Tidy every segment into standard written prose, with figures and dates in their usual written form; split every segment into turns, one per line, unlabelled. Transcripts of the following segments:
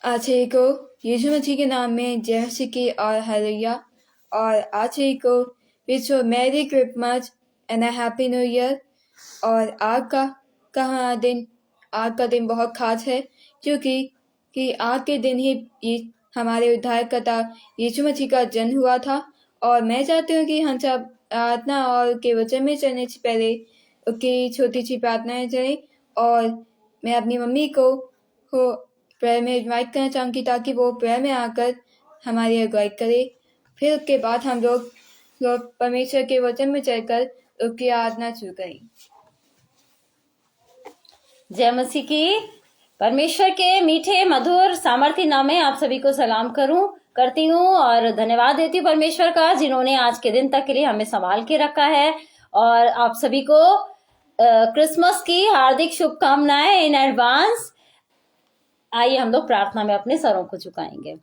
आज को यीशु मसीह के नाम में जय सिकी और हालेलुया। और आज को wish you merry Christmas and a happy new year. और आज का दिन बहुत खास है क्योंकि आज के दिन ही हमारे उद्धारकर्ता यीशु मसीह का जन्म हुआ था। और मैं चाहती हूँ कि हम सब प्रार्थना और के वचन में चलने से पहले उसकी छोटी सी प्रार्थनाएं करें। और मैं अपनी मम्मी को प्रेयर में इनवाइट करना चाहूँगी ताकि वो प्रेयर में आकर हमारी अगुवाई करे। फिर उसके बाद हम लोग परमेश्वर के वचन में चलकर उसकी आराधना शुरू करें।
जय मसीह की। परमेश्वर के मीठे मधुर सामर्थ्य नाम में आप सभी को सलाम करती हूँ और धन्यवाद देती हूँ परमेश्वर का, जिन्होंने आज के दिन तक के लिए हमें संभाल के रखा है। और आप सभी को क्रिसमस की हार्दिक शुभकामनाएं इन एडवांस। आइए हम लोग प्रार्थना में अपने सरों को झुकाएंगे।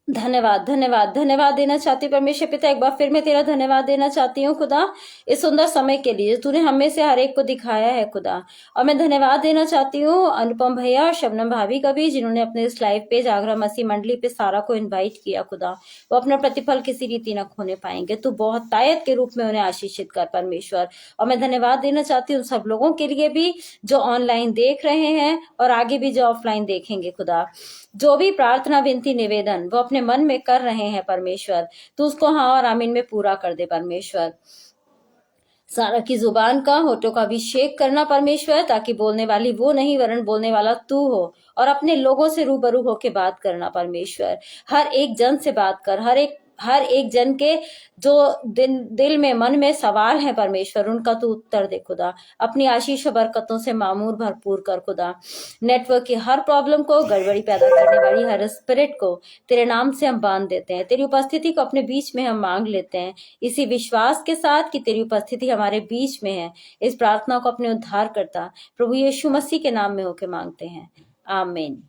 धन्यवाद धन्यवाद धन्यवाद देना चाहती हूँ परमेश्वर पिता, एक बार फिर मैं तेरा धन्यवाद देना चाहती हूँ खुदा, इस सुंदर समय के लिए तूने हमें से हर एक को दिखाया है खुदा। और मैं धन्यवाद देना चाहती हूँ अनुपम भैया और शबनम भाभी का भी, जिन्होंने अपने इस लाइव पेज आगरा मसीह मंडली पे सारा को इन्वाइट किया खुदा। वो अपना प्रतिफल किसी रीति न खोने पाएंगे। तू बहुत तायत के रूप में उन्हें आशीषित कर परमेश्वर। और मैं धन्यवाद देना चाहती हूँ सब लोगों के लिए भी जो ऑनलाइन देख रहे हैं और आगे भी जो ऑफलाइन देखेंगे खुदा। जो भी प्रार्थना विनती निवेदन वो अपने मन में कर रहे हैं परमेश्वर, तू उसको हाँ और आमीन में पूरा कर दे परमेश्वर। सारा की जुबान का होठों का अभिषेक करना परमेश्वर, ताकि बोलने वाली वो नहीं वरन बोलने वाला तू हो। और अपने लोगों से रूबरू होके बात करना परमेश्वर। हर एक जन से बात कर, हर एक जन के जो दिल में मन में सवाल है परमेश्वर, उनका तू उत्तर दे खुदा। अपनी आशीष और बरकतों से मामूर भरपूर कर खुदा। नेटवर्क की हर प्रॉब्लम को, गड़बड़ी पैदा करने वाली हर स्पिरिट को तेरे नाम से हम बांध देते हैं। तेरी उपस्थिति को अपने बीच में हम मांग लेते हैं, इसी विश्वास के साथ कि तेरी उपस्थिति हमारे बीच में है। इस प्रार्थना को अपने उद्धार करता प्रभु यीशु मसीह के नाम में होके मांगते हैं, आमीन।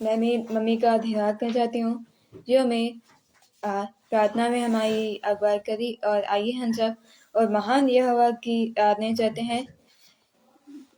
मैं मेरी मम्मी का धन्यवाद करना चाहती हूँ जो हमें प्रार्थना में हमारी अगुवाई करी। और आइए हम सब और महान यहोवा की आराधना चाहते हैं।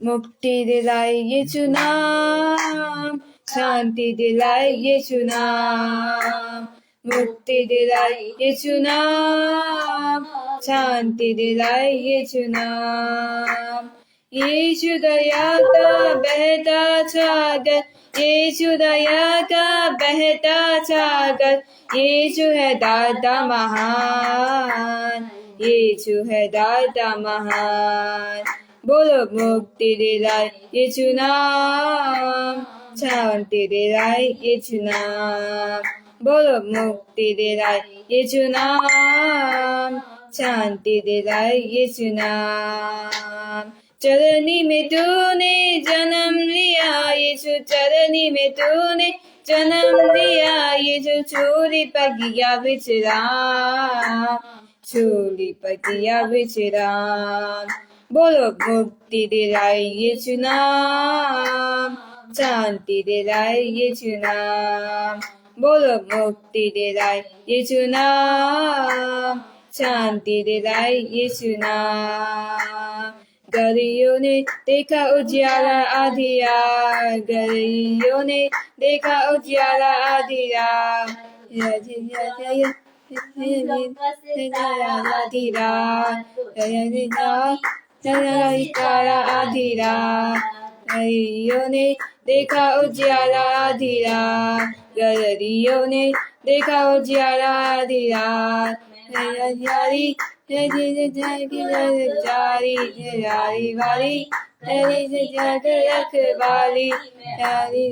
मुक्ति दिलाए यीशु नाम, शांति दिलाए यीशु नाम। मुक्ति दिलाए यीशु नाम, शांति दिलाए यीशु नाम। यीशु दया का बहता सागर, यीशु दया का बहता सागर। यीशु है दाता महान, यीशु है दाता महान। बोलो मुक्ति दिलाए यीशु नाम, शांति दिलाए यीशु नाम। बोलो मुक्ति दिलाए यीशु नाम, शांति दिलाए यीशु नाम। चरनी में तूने जन्म लिया यीशु, चरनी में तूने जन्म लिया यीशु। सूली पर किया विश्राम, सूली पर किया विश्राम। बोलो मुक्ति दिलाए यीशु नाम, शांति दिलाए यीशु नाम। बोलो मुक्ति दिलाए यीशु नाम, शांति दिलाए यीशु नाम। गलियों ने देखा उजियाला आधी रात, गलियों ने देखा उजियाला आधी रात। आधी रात गलियों ने देखा उजियाला आधी रात, गलियों ने देखा उजियाला आधी रात। जारी जारी वाली रखवाली, आधी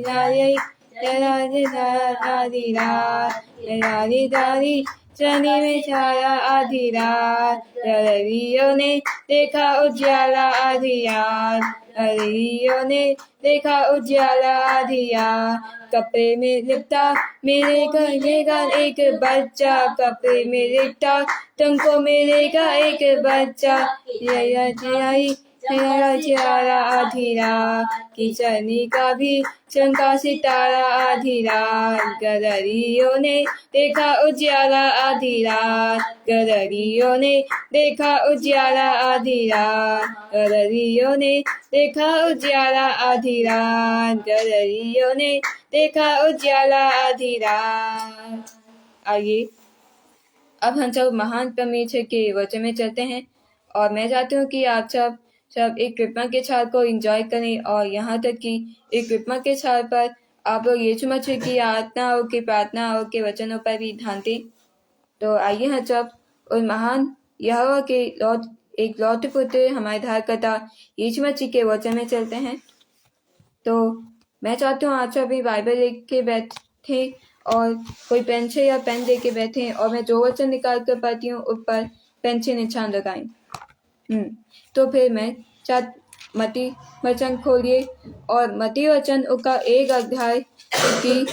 रात चनी में छाया आधी रात। गलियों ने देखा उजियाला आधी रात, गलियों ने देखा उजियाला आधी रात। कपड़े में लिपटा मिलेगा एक बच्चा, कपड़े में लिपटा तुमको मिलेगा एक बच्चा। मेरा उजियारा आधी रात की चलनी का भी चमका सितारा आधी रात। गदरियों ने देखा उजियारा आधी रात, गदरियों ने देखा उजियारा आधी रात, गदरियों ने देखा उजियारा आधी रात, गदरियों ने देखा उजियारा आधी रात। आइए अब हम सब महान परमेश्वर के वचन में चलते हैं, और मैं चाहती हूँ कि आप सब एक कृपा के छाल को एंजॉय करें, और यहाँ तक कि एक कृपा के छाल पर आप लोग यीशु मसीह की आज्ञाओं की प्रार्थना और के वचनों पर भी ध्यान दें। तो आइए हम सब उस महान यहोवा के लौटे पुत्र हमारे धारकर्ता यीशु मसीह के वचन में चलते हैं। तो मैं चाहती हूँ आप सब भी बाइबल लेके के बैठे और कोई पेन से या पेन लेके बैठे, और मैं जो वचन निकाल कर पढ़ती हूँ उस पर पेन से निशान लगाएं। तो फिर मैं मती वचन खोलिए, और मती वचन उसका 1 अध्याय की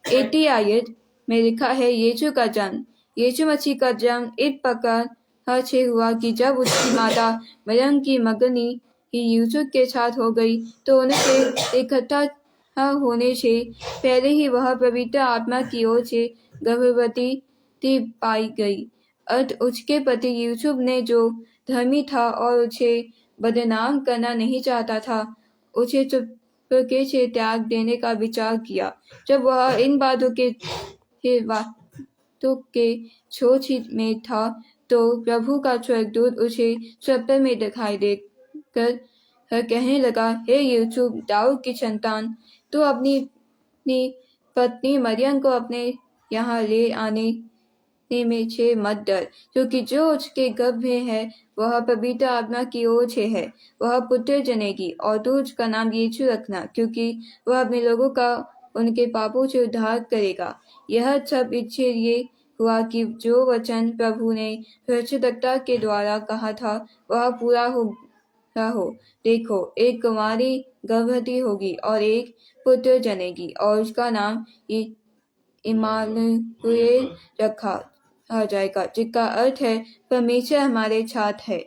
80 आयत में लिखा है, यीशु का जन्म। यीशु मसीह का जन्म इस प्रकार से हुआ कि जब उसकी माता मरियम की मंगनी यूसुफ के साथ हो गई, तो उनके इकट्ठा होने से पहले ही वह पवित्र आत्मा की ओर से गर्भवती पाई गई। उसके पति यूसुफ ने, जो धर्मी था और उसे बदनाम करना नहीं चाहता था, उसे चुपके से त्याग देने का विचार किया। जब वह इन बातों के सोच में था, तो प्रभु का स्वर्गदूत उसे स्वप्न में दिखाई देकर कहने लगा, हे यूसुफ, दाऊद की संतान, तू अपनी पत्नी मरियम को अपने यहाँ ले आने में से मत डर, क्योंकि जो उसके गर्भ में है वह पवित्र आत्मा की ओर से है। वह पुत्र जनेगी, और तू उसका नाम यीशु रखना, क्योंकि वह अपने लोगों का उनके पापों से उद्धार करेगा। यह सब इसलिए हुआ कि जो वचन प्रभु ने भविष्यद्वक्ता के द्वारा कहा था वह पूरा हो। देखो, एक कुमारी गर्भवती होगी और एक पुत्र जनेगी, और उसका नाम इम्मानुएल रखा जाएगा, जिसका अर्थ है परमेश्वर हमारे साथ है।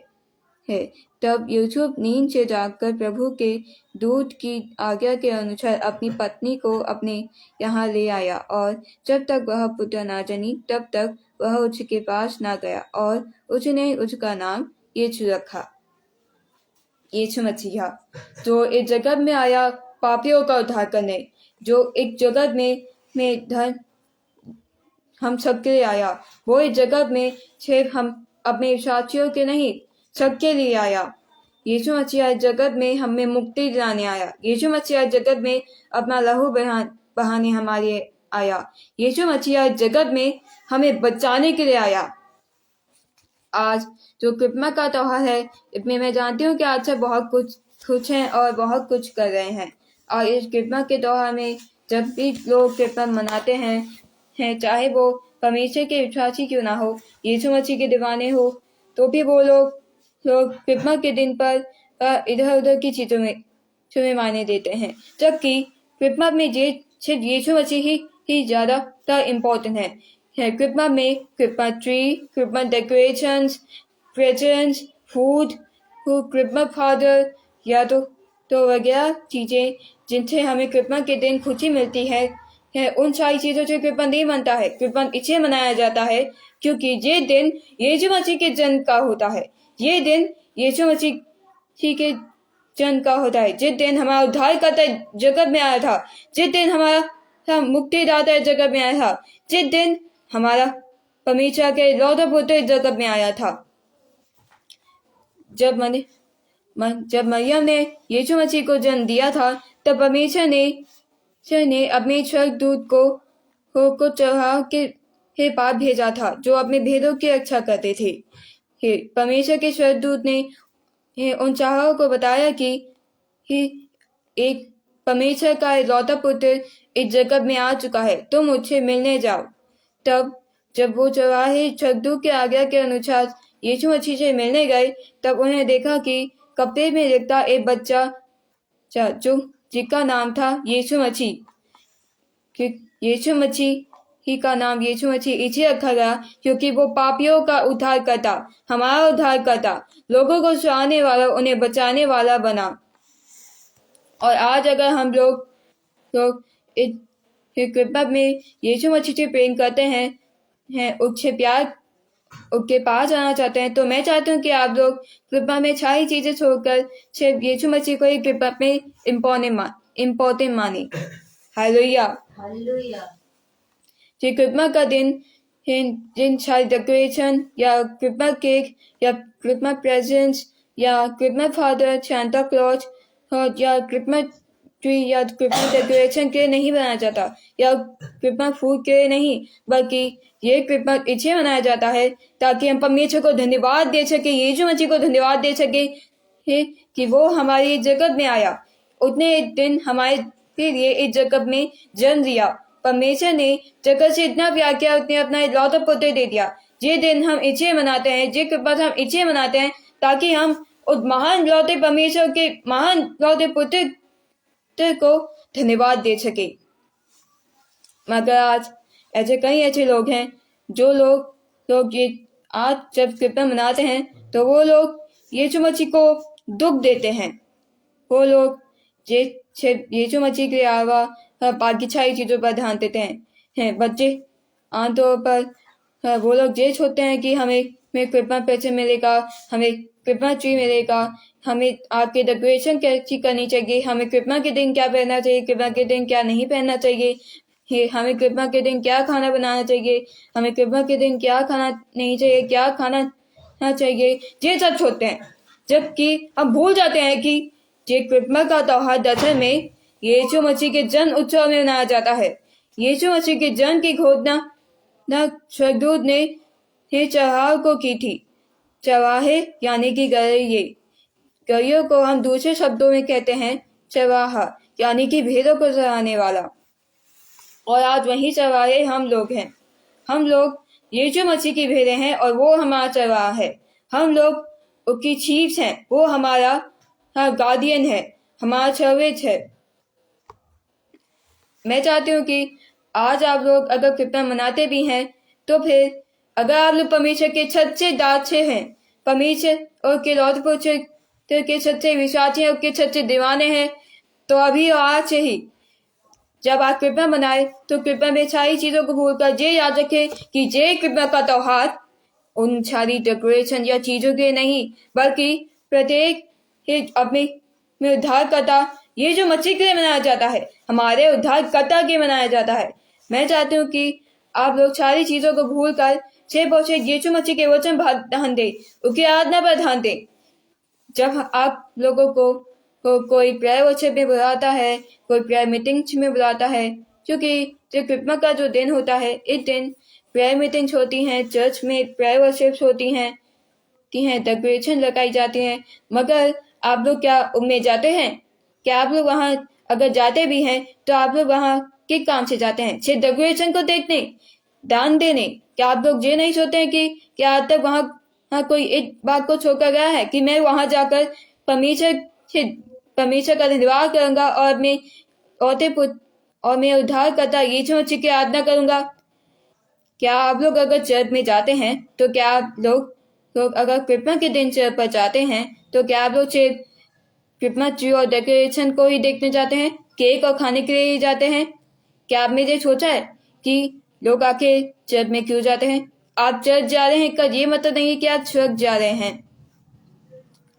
तब यूसुफ नींद से जागकर प्रभु के दूत की आज्ञा के अनुसार अपनी पत्नी को अपने यहाँ ले आया, और जब तक वह पुत्र ना जनी तब तक वह उसके पास ना गया, और उसने उसका नाम यीशु रखा। यीशु मसीहा जो इस जगत में आया पापियों का उद्धार करने, जो एक जगत में धन हम सबके लिए आया, वो इस जगत में सिर्फ हम अपने साथियों के नहीं, सबके लिए आया। यीशु मसीहा इस जगत में हमें मुक्ति दिलाने आया। यीशु मसीहा इस जगत में अपना लहू बहाने हमारे आया। यीशु मसीहा इस जगत में हमें बचाने के लिए आया। आज जो क्रिसमस का त्योहार है, इसमें मैं जानती हूँ कि आज से बहुत कुछ खुश हैं और बहुत कुछ कर रहे हैं। और इस क्रिसमस के त्योहार में जब भी लोग क्रिसमस मनाते हैं, चाहे वो परमेश्वर के विश्वासी क्यों ना हो, यीशु मसीह के दीवाने हो, तो भी वो लोग क्रिसमस के दिन पर इधर उधर की चीजों में मायने देते हैं, जबकि क्रिसमस में सिर्फ यीशु मसीह ही ज्यादा इम्पोर्टेंट है। क्रिसमस में Christmas tree, Christmas decorations, presents, food, Christmas father या तो वगैरह चीजें जिनसे हमें क्रिसमस के दिन खुशी मिलती है, उन सारी चीजों से क्रिसमस नहीं बनता है। क्रिसमस इसलिए मनाया जाता है क्योंकि ये दिन यीशु मसीह के जन्म का होता है। ये दिन यीशु मसीह के जन्म का होता है, जिस दिन हमारा उद्धार करता जगत में आया था, जिस दिन हमारा मुक्तिदाता जगत में आया था, जिस दिन हमारा परमेश्वर के लौटा पुत्र जगत में आया था। जब मरियम ने यीशु मसीह को जन्म दिया था, तब परमेश्वर ने अपने स्वर्गदूत को चढ़ाव के पास भेजा था, जो अपने भेदों की रक्षा करते थे। परमेश्वर के स्वर्गदूत ने उन चढ़ावों को बताया कि एक परमेश्वर का लौटा पुत्र इस जगत में आ चुका है, तुम मुझसे मिलने जाओ। तब जब वो चौराहे स्वर्गदूत के आज्ञा के अनुसार यीशु मसीह से मिलने गए, तब उन्हें देखा कि कपड़े में लिखता एक बच्चा जिसका नाम था यीशु मसीह। यीशु मसीह ही का नाम यीशु मसीह इसलिए रखा गया क्योंकि वो पापियों का उद्धार करता, हमारा उद्धार करता, लोगों को छुड़ाने वाला, उन्हें बचाने वाला बना। और आज अगर हम लोग इस कृपा में यीशु मसीह से प्रेम करते हैं उससे प्यार उसके पास आना चाहते हैं, तो मैं चाहती हूँ कि आप लोग कृपा में सारी चीजें छोड़कर सिर्फ यीशु मसीह को ही कृपा में इम्पोर्टेंट माने। हालेलुया।
हालेलुया।
ये क्रिसमस का दिन सारी डेकोरेशन या क्रिसमस केक या क्रिसमस प्रेजेंट्स या क्रिसमस फादर, सांता क्लॉज या क्रिसमस ट्री या क्रिसमस डेकोरेशन के लिए नहीं बनाया जाता या क्रिसमस फूड के लिए नहीं, बल्कि ये क्रिसमस इसलिए मनाया जाता है ताकि हम परमेश्वर को धन्यवाद दे सके, यीशु मसीह को धन्यवाद दे सके कि वो हमारी जगत में आया, उसने एक दिन हमारे लिए इस जगत में जन्म दिया। परमेश्वर ने जगत से इतना प्यार किया, उसने अपना इकलौता पुत्र दे दिया। ये दिन हम इसलिए मनाते हैं, ये कृपा हम इसलिए मनाते हैं ताकि हम उस महान लौटे परमेश्वर के महान लौटे पुत्र को धन्यवाद दे सके। मगर आज ऐसे कई ऐसे लोग हैं जो लोग ये आज जब कृपा मनाते हैं तो वो लोग यीशु मसीह को दुख देते हैं। वो लोग यीशु मसीह के अलावा बाकी सारी चीजों पर ध्यान देते हैं। बच्चे आमतौर पर वो लोग ये सोचते हैं कि हमें कृपा पैसे मिलेगा, हमें कृपा ट्री मिलेगा, हमें आपके डेकोरेशन कैसी करनी चाहिए, हमें कृपा के दिन क्या पहनना चाहिए, कृपा के दिन क्या नहीं पहनना चाहिए, हमें कृपा के दिन क्या खाना बनाना चाहिए, हमें कृपा के दिन क्या खाना नहीं चाहिए, क्या खाना चाहिए, ये सब सोचते हैं। जबकि हम भूल जाते हैं कि ये क्रिसमस का त्योहार दरअसल में यीशु मसीह के जन्म उत्सव में मनाया जाता है। यीशु मसीह के जन्म की घोषणा स्वर्गदूत ने चढ़ाव को की थी। चरवाहे यानी कि गैयों को हम दूसरे शब्दों में कहते हैं चरवाहा, यानी कि भेड़ों को चराने वाला। और आज वही चरवाहे हम लोग हैं। हम लोग यीशु मसीह की भेड़ें हैं और वो हमारा चरवाहा है। हम लोग उसकी चीफ हैं, वो हमारा गार्डियन है, हमारा सर्वेंट है। मैं चाहती हूँ कि आज आप लोग अगर कृपा मनाते भी हैं तो फिर अगर आप लोग परमेश्वर के सच्चे दाचे हैं, परमेश्वर और के लौट पुत्र के सच्चे विश्वासी हैं, उसके सच्चे दीवाने हैं, तो अभी और आज से ही जब आप कृपा मनाए तो कृपा में सारी चीजों को भूलकर ये याद रखें कि ये कृपा का त्योहार उन सारी डेकोरेशन या चीजों के नहीं, बल्कि प्रत्येक अपने उद्धारकर्ता ये जो मसीह के लिए मनाया जाता है, हमारे उद्धारकर्ता के मनाया जाता है। मैं चाहती हूँ कि आप लोग सारी चीजों को भूलकर सिर्फ और सिर्फ यीशु मसीह के वचन पर ध्यान दें, उसकी आराधना पर ध्यान दें। जब आप लोगों को कोई प्रेयर वर्शिप में बुलाता है, कोई प्रेयर मीटिंग्स में बुलाता है, क्योंकि जो क्रिसमस का जो दिन होता है, इस दिन प्रेयर मीटिंग्स होती हैं, चर्च में प्रेयर वर्शिप्स होती हैं, डेकोरेशन लगाई जाती हैं। मगर आप लोग क्या उनमें जाते हैं? क्या आप लोग वहाँ अगर जाते भी हैं तो आप लोग वहाँ किस काम से जाते हैं? सिर्फ डेकोरेशन को देखने, दान देने? क्या आप लोग ये नहीं सोचते हैं कि क्या आज तक वहाँ कोई इस बात को छोड़कर गया है कि मैं वहाँ जाकर परमेश्वर का धन्यवाद करूंगा और मैं उद्धार करता यीशु मसीह की आराधना करूंगा? क्या आप लोग अगर चर्च में जाते हैं तो क्या आप लोग अगर क्रिसमस के दिन चर्च पर जाते हैं तो क्या आप लोग सिर्फ क्रिसमस ट्री और डेकोरेशन को ही देखने जाते हैं, केक और खाने के लिए ही जाते हैं? क्या आपने ये सोचा है कि लोग आके चर्च में क्यों जाते हैं? आप चर्च जा रहे हैं का ये मतलब नहीं कि आप स्वर्ग जा रहे हैं।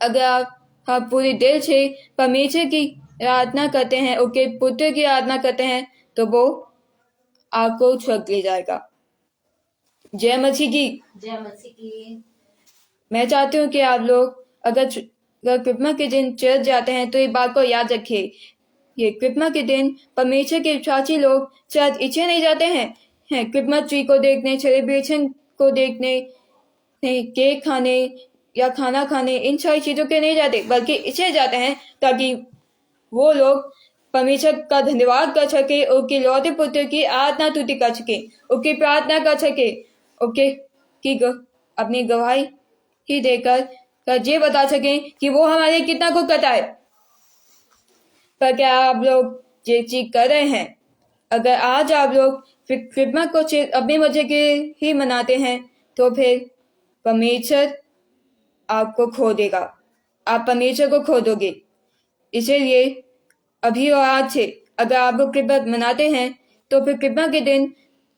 अगर आप पूरे दिल से परमेश्वर की आराधना करते हैं, उसके पुत्र की आराधना करते हैं, तो वो आपको स्वर्ग ले जाएगा। जय मसीह की।
जय मसीह की।
मैं चाहती हूँ कि आप लोग अगर क्रिसमस के दिन चर्च जाते हैं तो ये बात को याद रखिए। ये क्रिसमस के दिन परमेश्वर के विश्वासी लोग चर्च इसलिए नहीं जाते हैं क्रिसमस ट्री को देखने, सेलिब्रेशन को देखने, केक खाने या खाना खाने, इन सारी चीजों के नहीं जाते, बल्कि इसलिए जाते हैं ताकि वो लोग परमेश्वर का धन्यवाद कर सके, उसके लौटे पुत्र की आराधना स्तुति कर सके, उसकी प्रार्थना कर सके, अपनी गवाही ही देकर ये बता सके कि वो हमारे कितना कुछ करता है। पर क्या आप लोग ये चीज कर रहे हैं? अगर आज आप लोग क्रिसमस को अपने मजे के ही मनाते हैं तो फिर परमेश्वर आपको खो देगा, आप परमेश्वर को खो दोगे। इसीलिए अभी और आज से अगर आप लोग क्रिसमस मनाते हैं तो फिर क्रिसमस के दिन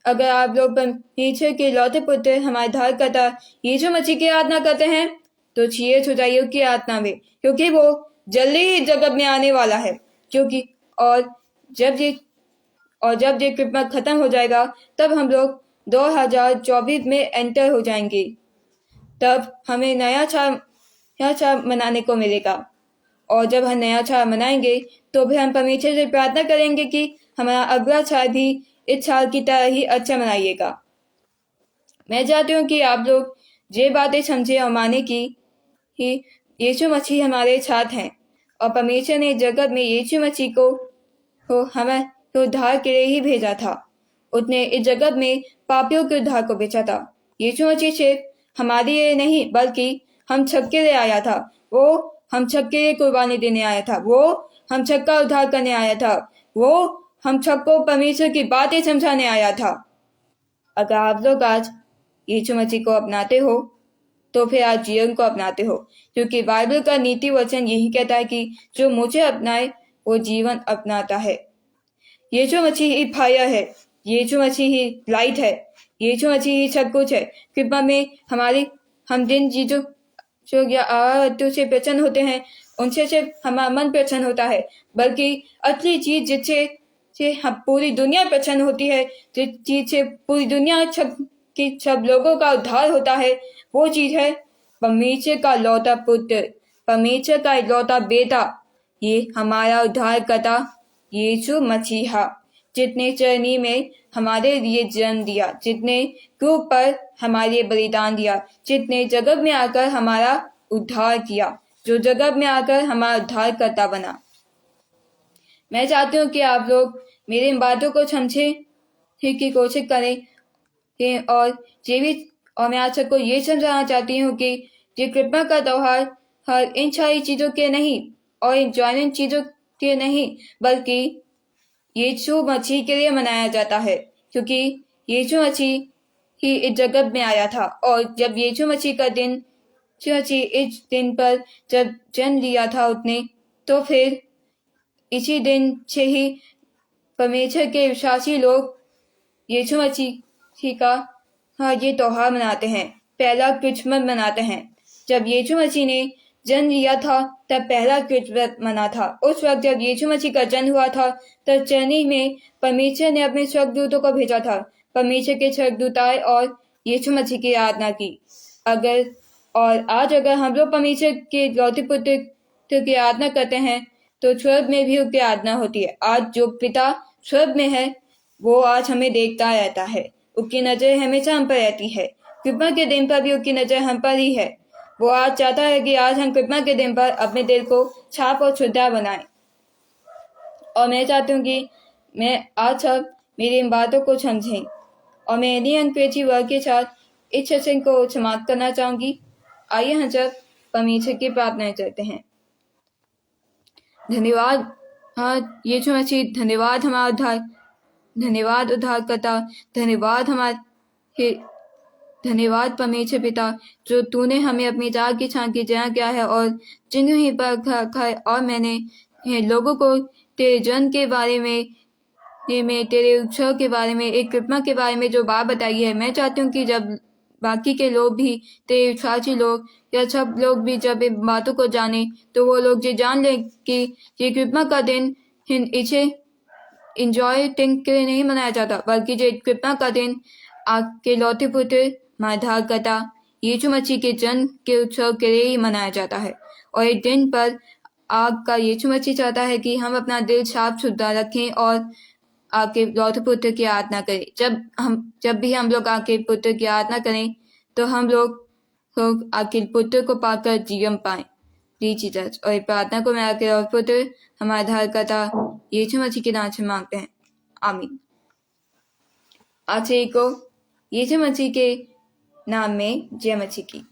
अगर आप लोग परमेश्वर के लौते पुत्र हमारे धारकर्ता यीशु मसीह की आराधना करते हैं तो सीरियस हो जाइए उसकी आराधना में, क्योंकि वो जल्दी ही जगत में आने वाला है। क्योंकि और जब ये क्रिसमस खत्म हो जाएगा तब हम लोग 2024 में एंटर हो जाएंगे। तब हमें नया साल मनाने को मिलेगा और जब हम नया साल मनाएंगे तो फिर हम परमेश्वर से प्रार्थना करेंगे कि हमारा अगला साल भी इस साल की तरह ही अच्छा मनाइएगा। मैं चाहती हूँ कि आप लोग ये बातें समझे और माने कि यीशु मसीह हमारे साथ हैं और परमेश्वर ने जगत में यीशु मसीह को हमें उद्धार के लिए ही भेजा था। उसने इस जगत में पापियों के उद्धार को भेजा था। यीशु मसीह सिर्फ हमारे लिए नहीं बल्कि हम सबके लिए आया था। वो हम सबके लिए कुर्बानी देने आया था। वो हम सबका उद्धार करने आया था। वो हम सबको परमेश्वर की बातें समझाने आया था। अगर आप लोग आज यीशु मसीह को अपनाते हो तो फिर आज जीवन को अपनाते हो, क्योंकि बाइबल का नीति वचन यही कहता है कि जो मुझे अपनाए वो जीवन अपनाता है। यीशु मसीह ही फायर है, यीशु मसीह ही लाइट है, यीशु मसीह ही सब कुछ है। कृपा में हम जिन चीजों जो से प्रसन्न होते हैं उनसे सिर्फ हमारा मन प्रसन्न होता है, बल्कि असली चीज जिससे हम पूरी दुनिया प्रसन्न होती है, जिस चीज से पूरी दुनिया सब लोगों का उद्धार होता है, वो चीज है परमेश्वर का लौता पुत्र, परमेश्वर का इकलौता बेटा, ये हमारा उद्धारकर्ता यीशु मसीहा, जितने चरनी में हमारे लिए जन्म दिया, जितने क्रूस पर हमारे लिए बलिदान दिया, जितने जगत में आकर हमारा उद्धार किया, जो जगत में आकर हमारा उद्धारकर्ता बना। मैं चाहती हूँ कि आप लोग मेरी इन बातों को समझे की कोशिश करें और मैं आप सबको ये समझाना चाहती हूँ कि ये कृपा का त्योहार हर इन सारी चीजों के नहीं और इंजॉयमेंट चीजों के नहीं, बल्कि यीशु मसीह के लिए मनाया जाता है, क्योंकि यीशु मसीह ही इस जगत में आया था। और जब यीशु मसीह इस दिन पर जब जन्म लिया था उसने, तो फिर इसी दिन से ही परमेश्वर के विश्वासी लोग यीशु मसीह का ये त्योहार मनाते हैं, पहला क्रिसमस मनाते हैं। जब यीशु मसीह ने जन्म लिया था तब पहला क्रिसमस मना था। उस वक्त जब यीशु मसीह का जन्म हुआ था तब चरनी में परमेश्वर ने अपने स्वर्गदूतों को भेजा था। परमेश्वर के स्वर्गदूत आए और यीशु मसीह की आराधना की। आज अगर हम लोग परमेश्वर के लौते पुत्र की आराधना करते हैं तो स्वर्ग में भी उसकी आराधना होती है। आज जो पिता स्वर्ग में है वो आज हमें देखता रहता है, उसकी नजर हमेशा हम पर रहती है। कृपा के दिन पर भी उसकी नजर हम पर ही है। वो आज चाहता है कि आज हम कृपा के दिन पर अपने दिल को साफ और शुद्ध बनाएं। और मैं चाहती हूँ कि मैं आज सब मेरी इन बातों को समझें और मैं इन्हीं अंग्रेजी वर्ग के साथ इस सेशन को समाप्त करना चाहूंगी। आइए हम सब परमेश्वर की प्रार्थना करते हैं। धन्यवाद यीशु मसीह, धन्यवाद धन्यवाद उद्धारकर्ता, धन्यवाद परमेश्वर पिता, जो तूने हमें अपनी जाग की छां की जगह किया है और जिन्हों ही पर रखा है। और मैंने लोगों को तेरे जन्म के बारे में तेरे उत्सव के बारे में, एक कृपा के बारे में जो बात बताई है, मैं चाहती हूँ कि जब बाकी के लोग भी, तेरे विश्वासी लोग या सब लोग भी जब इन बातों को जाने तो वो लोग ये जान ले कि ये कृपा का दिन इसे इंजॉय थिंग के लिए नहीं मनाया जाता, बल्कि ये कृपा का दिन आपके लौते पुत्र उद्धारकर्ता यीशु मसीह के जन्म के उत्सव के लिए ही मनाया जाता है। और इस दिन पर आपका यीशु मसीह चाहता है कि हम अपना दिल साफ सुथरा रखें और आपके लौते पुत्र की आराधना करें। जब भी हम लोग आपके पुत्र की आराधना करें तो हम लोग आपके पुत्र को पाकर जीवन पाएं। जीसस, और प्रार्थना को मैं आपके लौते पुत्र हमारे उद्धारकर्ता यीशु मसीह के नाम से मांगते हैं, आमीन। आज को यीशु मसीह के नाम में जय मसीह की।